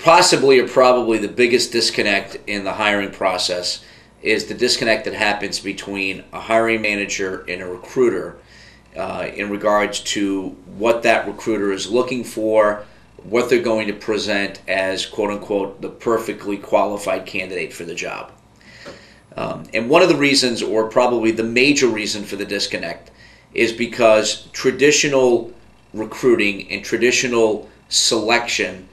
possibly or probably the biggest disconnect in the hiring process is the disconnect that happens between a hiring manager and a recruiter in regards to what that recruiter is looking for, what they're going to present as, quote unquote, the perfectly qualified candidate for the job. And one of the reasons, or probably the major reason for the disconnect, is because traditional recruiting and traditional selection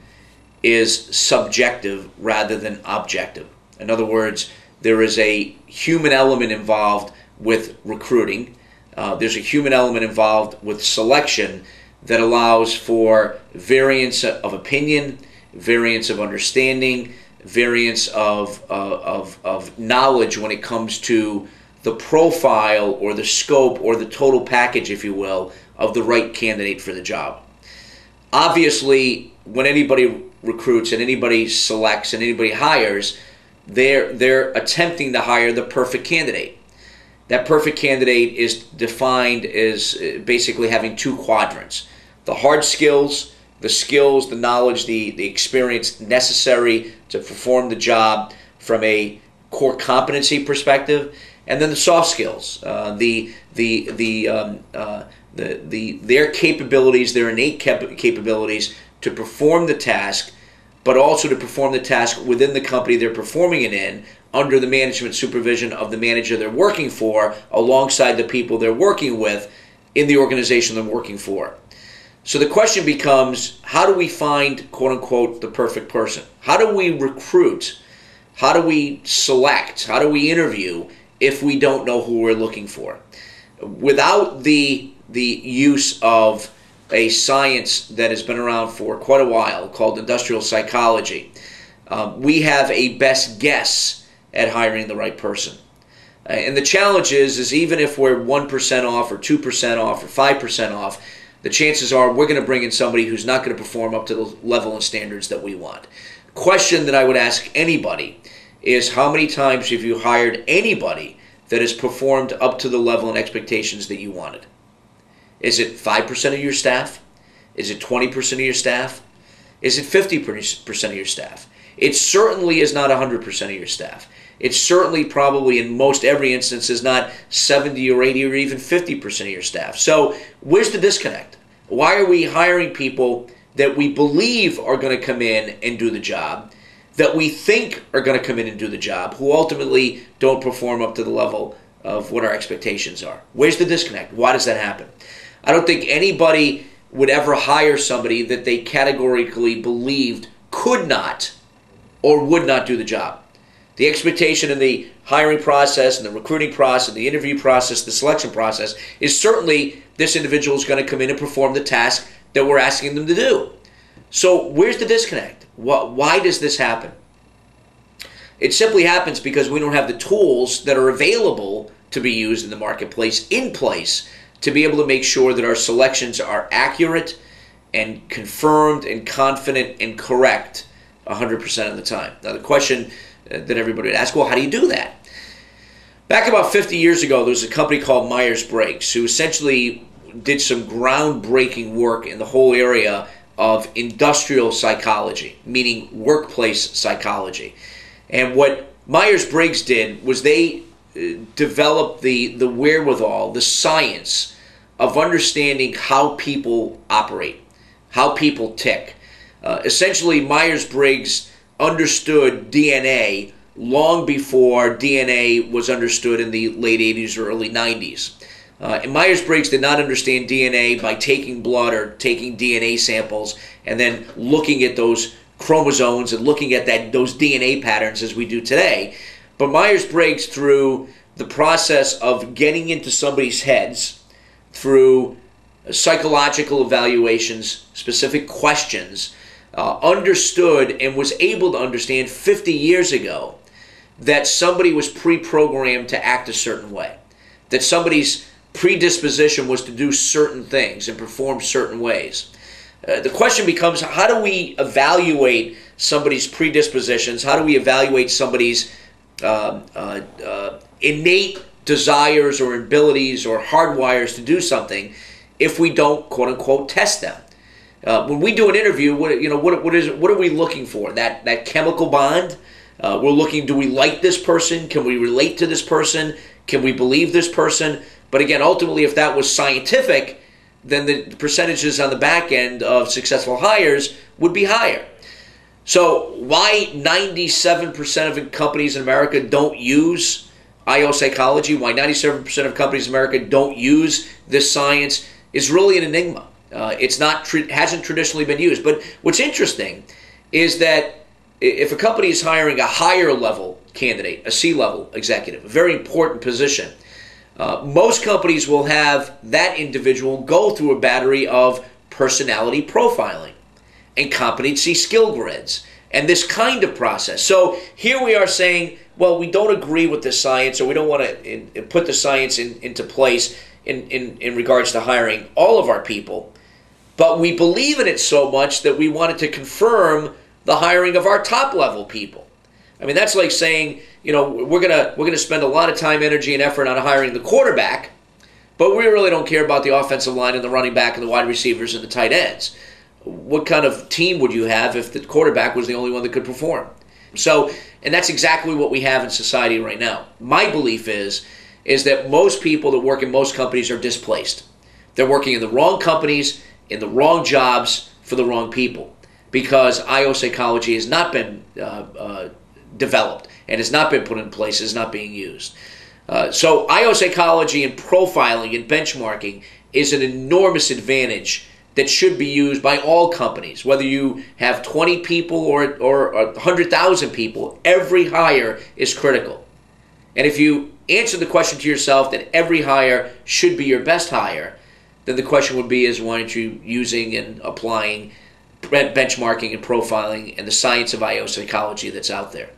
is subjective rather than objective. In other words, there is a human element involved with recruiting. There's a human element involved with selection that allows for variance of opinion, variance of understanding, variance of knowledge when it comes to the profile or the scope or the total package, if you will, of the right candidate for the job. Obviously, when anybody recruits and anybody selects and anybody hires, they're attempting to hire the perfect candidate. That perfect candidate is defined as basically having two quadrants: the hard skills, the knowledge, the experience necessary to perform the job from a core competency perspective, and then the soft skills, their capabilities, their innate capabilities to perform the task, but also to perform the task within the company they're performing it in, under the management supervision of the manager they're working for, alongside the people they're working with in the organization they're working for. So the question becomes, how do we find, quote unquote, the perfect person? How do we recruit? How do we select? How do we interview if we don't know who we're looking for? Without the use of a science that has been around for quite a while called industrial psychology, we have a best guess at hiring the right person. And the challenge is even if we're 1% off or 2% off or 5% off, the chances are we're going to bring in somebody who's not going to perform up to the level and standards that we want. Question that I would ask anybody is, how many times have you hired anybody that has performed up to the level and expectations that you wanted? Is it 5% of your staff? Is it 20% of your staff? Is it 50% of your staff? It certainly is not 100% of your staff. It certainly probably in most every instance is not 70 or 80 or even 50% of your staff. So where's the disconnect? Why are we hiring people that we believe are going to come in and do the job, that we think are going to come in and do the job, who ultimately don't perform up to the level of what our expectations are? Where's the disconnect? Why does that happen? I don't think anybody would ever hire somebody that they categorically believed could not or would not do the job. The expectation in the hiring process and the recruiting process, the interview process, the selection process is certainly this individual is going to come in and perform the task that we're asking them to do. So where's the disconnect? Why does this happen? It simply happens because we don't have the tools that are available to be used in the marketplace in place to be able to make sure that our selections are accurate and confirmed and confident and correct 100% of the time. Now the question that everybody would ask, well, how do you do that? Back about 50 years ago, there was a company called Myers-Briggs who essentially did some groundbreaking work in the whole area of industrial psychology, meaning workplace psychology. And what Myers-Briggs did was they developed the wherewithal, the science of understanding how people operate, how people tick. Essentially, Myers-Briggs understood DNA long before DNA was understood in the late 80s or early 90s. And Myers-Briggs did not understand DNA by taking blood or taking DNA samples and then looking at those chromosomes and looking at those DNA patterns as we do today. But Myers-Briggs, through the process of getting into somebody's heads, through psychological evaluations, specific questions, understood and was able to understand 50 years ago that somebody was pre-programmed to act a certain way, that somebody's predisposition was to do certain things and perform certain ways. The question becomes, how do we evaluate somebody's predispositions? How do we evaluate somebody's innate desires or abilities or hardwires to do something if we don't, quote unquote, test them? When we do an interview, what are we looking for? That chemical bond. We're looking, do we like this person? Can we relate to this person? Can we believe this person? But again, ultimately, if that was scientific, then the percentages on the back end of successful hires would be higher. So why 97% of companies in America don't use IO psychology, why 97% of companies in America don't use this science is really an enigma. Hasn't traditionally been used. But what's interesting is that if a company is hiring a higher level candidate, a C-level executive, a very important position, most companies will have that individual go through a battery of personality profiling and competency skill grids and this kind of process. So here we are saying, well, we don't agree with the science, or we don't want to put the science into place in regards to hiring all of our people, but we believe in it so much that we wanted to confirm the hiring of our top level people. I mean, that's like saying, we're gonna spend a lot of time, energy, and effort on hiring the quarterback, but we really don't care about the offensive line and the running back and the wide receivers and the tight ends. What kind of team would you have if the quarterback was the only one that could perform? So, and that's exactly what we have in society right now. My belief is that most people that work in most companies are displaced. They're working in the wrong companies, in the wrong jobs, for the wrong people, because IO psychology has not been developed and has not been put in place, is not being used. So IO psychology and profiling and benchmarking is an enormous advantage that should be used by all companies. Whether you have 20 people or 100,000 people, every hire is critical. And if you answer the question to yourself that every hire should be your best hire, then the question would be why aren't you using and applying benchmarking and profiling and the science of IO psychology that's out there?